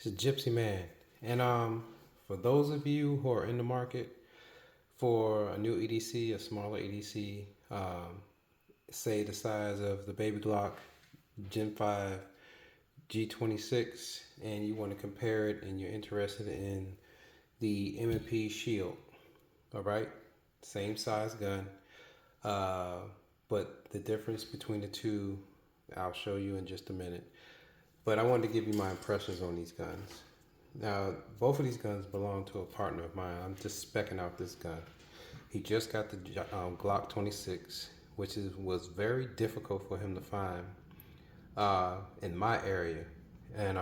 It's a Gypsy Man. And for those of you who are in the market for a new EDC, a smaller EDC, say the size of the Baby Glock Gen 5 G26, and you want to compare it and you're interested in the M&P Shield, all right? Same size gun, but the difference between the two, I'll show you in just a minute. But I wanted to give you my impressions on these guns. Now, both of these guns belong to a partner of mine. I'm just specking out this gun. He just got the Glock 26, which was very difficult for him to find in my area. And,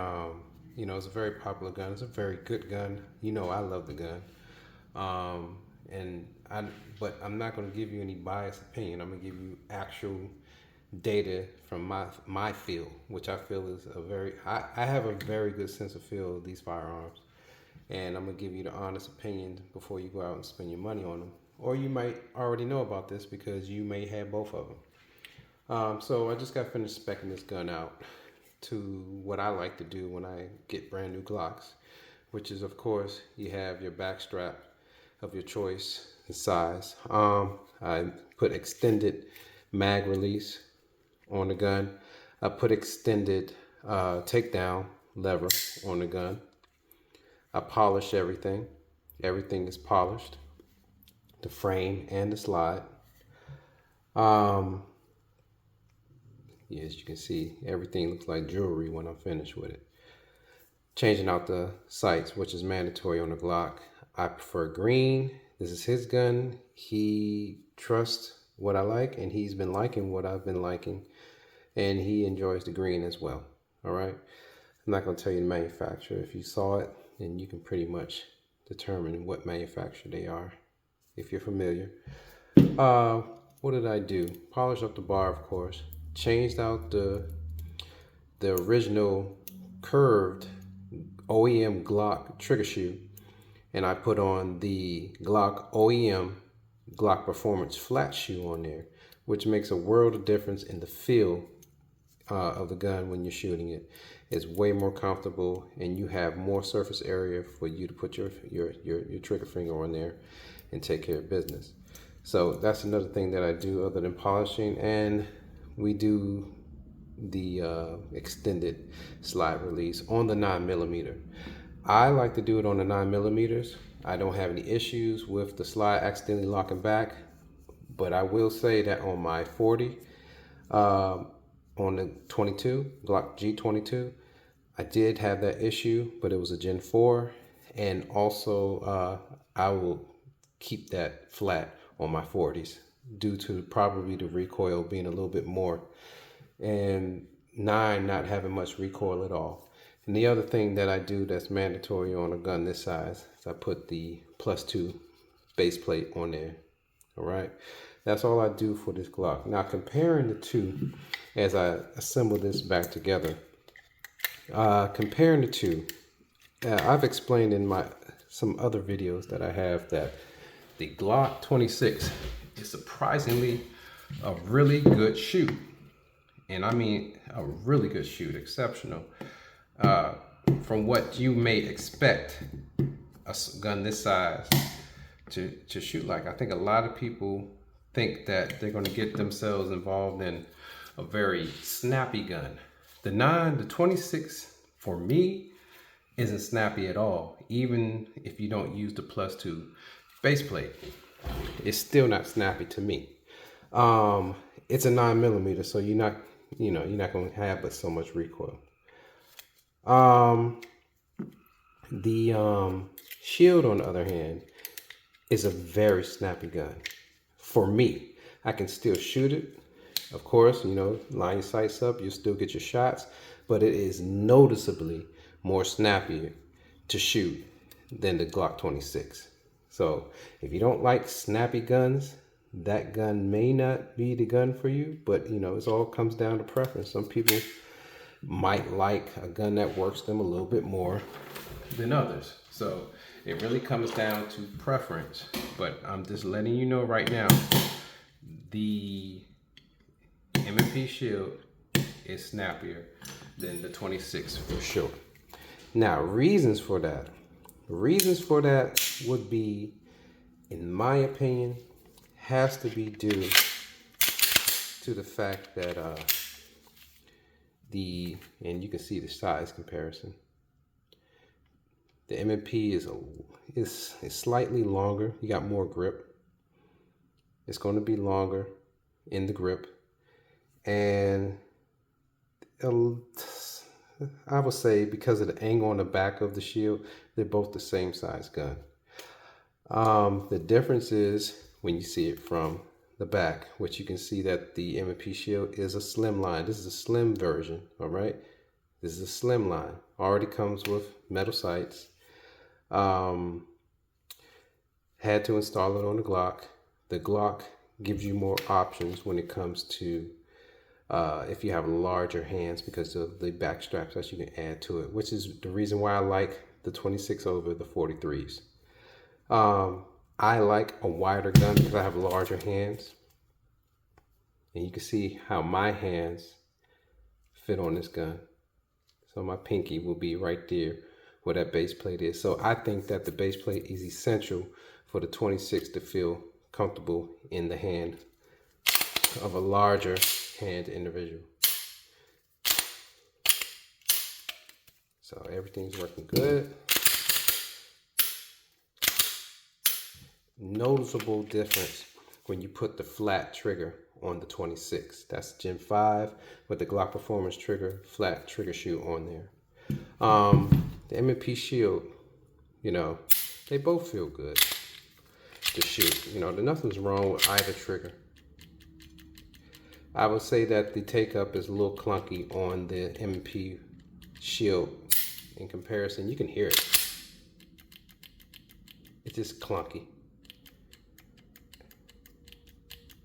it's a very popular gun. It's a very good gun. I love the gun. But I'm not going to give you any biased opinion. I'm going to give you actual data from my field, which I feel is I have a very good sense of feel of these firearms, and I'm gonna give you the honest opinion before you go out and spend your money on them. Or you might already know about this because you may have both of them. So I just got finished speccing this gun out to what I like to do when I get brand new Glocks, which is, of course, you have your back strap of your choice and size. I put extended mag release on the gun. I put extended takedown lever on the gun. I polish everything. Everything is polished. The frame and the slide. As you can see, everything looks like jewelry when I'm finished with it. Changing out the sights, which is mandatory on the Glock. I prefer green. This is his gun. He trusts what I like, and he's been liking what I've been liking, and he enjoys the green as well. All right, I'm not going to tell you the manufacturer. If you saw it, then you can pretty much determine what manufacturer they are if you're familiar. What did I do? Polish up the bar, of course. Changed out the original curved OEM Glock trigger shoe, and I put on the Glock OEM Glock Performance flat shoe on there, which makes a world of difference in the feel of the gun when you're shooting it. It's way more comfortable, and you have more surface area for you to put your trigger finger on there and take care of business. So that's another thing that I do other than polishing, and we do the extended slide release on the 9mm. I like to do it on the 9mm. I don't have any issues with the slide accidentally locking back, but I will say that on my 40, on the 22, Glock G22, I did have that issue, but it was a Gen 4, and also I will keep that flat on my 40s due to probably the recoil being a little bit more, and 9 not having much recoil at all. And the other thing that I do that's mandatory on a gun this size is I put the +2 base plate on there. All right, that's all I do for this Glock. Now, comparing the two, as I assemble this back together, comparing the two, I've explained in some other videos that I have that the Glock 26 is surprisingly a really good shoot. And I mean a really good shoot, exceptional. From what you may expect a gun this size to shoot like. I think a lot of people think that they're going to get themselves involved in a very snappy gun. The 26 for me isn't snappy at all, even if you don't use the +2 base plate. It's still not snappy to me. It's a 9mm, so you're not going to have but so much recoil. The Shield, on the other hand, is a very snappy gun. For me, I can still shoot it. Of course, line your sights up, you still get your shots, but it is noticeably more snappier to shoot than the Glock 26. So if you don't like snappy guns, that gun may not be the gun for you, but it all comes down to preference. Some people might like a gun that works them a little bit more than others. So it really comes down to preference. But I'm just letting you know right now, the M&P Shield is snappier than the 26 for sure. Now, reasons for that. Reasons for that would be, in my opinion, has to be due to the fact that and you can see the size comparison. The M&P is slightly longer. You got more grip. It's going to be longer in the grip, and I would say because of the angle on the back of the shield, they're both the same size gun. The difference is when you see it from the back, which you can see that the M&P shield is a slim line. This is a slim version, all right? This is a slim line. Already comes with metal sights. Had to install it on the Glock. The Glock gives you more options when it comes to if you have larger hands because of the back straps that you can add to it, which is the reason why I like the 26 over the 43s. I like a wider gun because I have larger hands, and you can see how my hands fit on this gun. So my pinky will be right there where that base plate is. So I think that the base plate is essential for the 26 to feel comfortable in the hand of a larger hand individual. So everything's working good. Noticeable difference when you put the flat trigger on the 26. That's Gen 5 with the Glock Performance trigger, flat trigger shoe on there. The M&P shield, you know, they both feel good to shoot. You know, nothing's wrong with either trigger. I would say that the take up is a little clunky on the M&P shield in comparison. You can hear it. It's just clunky.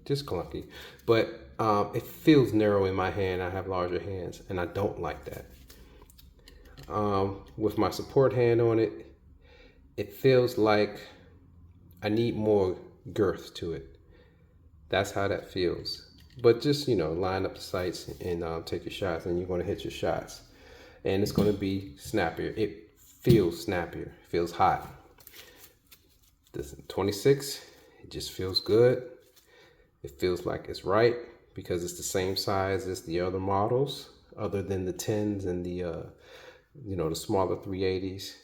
Just clunky, but it feels narrow in my hand. I have larger hands, and I don't like that. With my support hand on it, it feels like I need more girth to it. That's how that feels. But just, you know, line up the sights and take your shots, and you're going to hit your shots, and it's going to be snappier. It feels snappier. It feels hot. This 26, it just feels good. It feels like it's right because it's the same size as the other models, other than the 10s and the, you know, the smaller 380s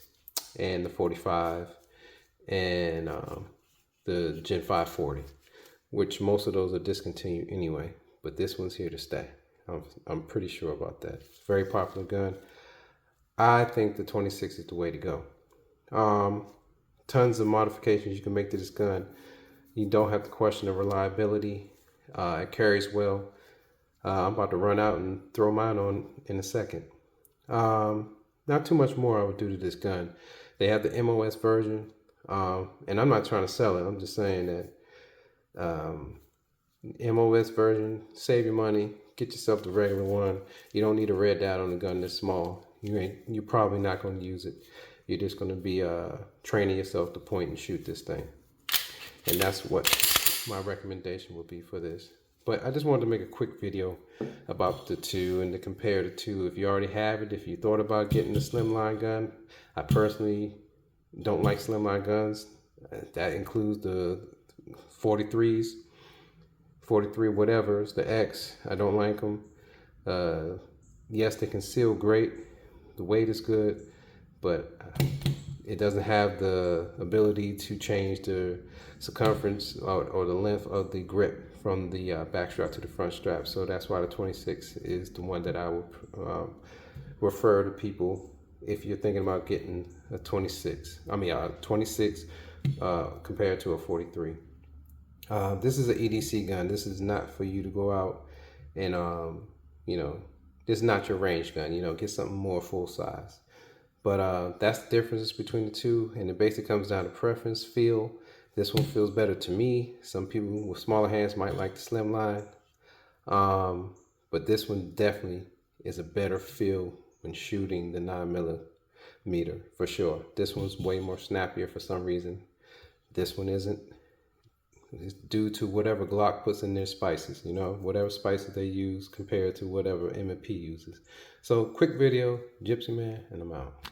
and the 45 and the Gen 540, which most of those are discontinued anyway. But this one's here to stay. I'm pretty sure about that. Very popular gun. I think the 26 is the way to go. Tons of modifications you can make to this gun. You don't have to question the reliability. It carries well. I'm about to run out and throw mine on in a second. Not too much more I would do to this gun. They have the MOS version, and I'm not trying to sell it. I'm just saying that MOS version, save your money, get yourself the regular one. You don't need a red dot on a gun this small. You're probably not going to use it. You're just going to be training yourself to point and shoot this thing. And that's what my recommendation would be for this. But I just wanted to make a quick video about the two and to compare the two. If you already have it, if you thought about getting the slimline gun, I personally don't like slimline guns. That includes the 43s, 43 whatevers, the X. I don't like them. Yes, they conceal great. The weight is good, but it doesn't have the ability to change the circumference or the length of the grip from the back strap to the front strap. So that's why the 26 is the one that I would refer to people if you're thinking about getting a 26. I mean, a 26 compared to a 43. This is an EDC gun. This is not for you to go out and, you know, this is not your range gun. You know, get something more full size. But that's the difference between the two, and it basically comes down to preference, feel. This one feels better to me. Some people with smaller hands might like the slim line, but this one definitely is a better feel when shooting the 9mm for sure. This one's way more snappier for some reason. This one isn't. It's due to whatever Glock puts in their spices, you know, whatever spices they use compared to whatever M&P uses. So quick video, Gypsy Man, and I'm out.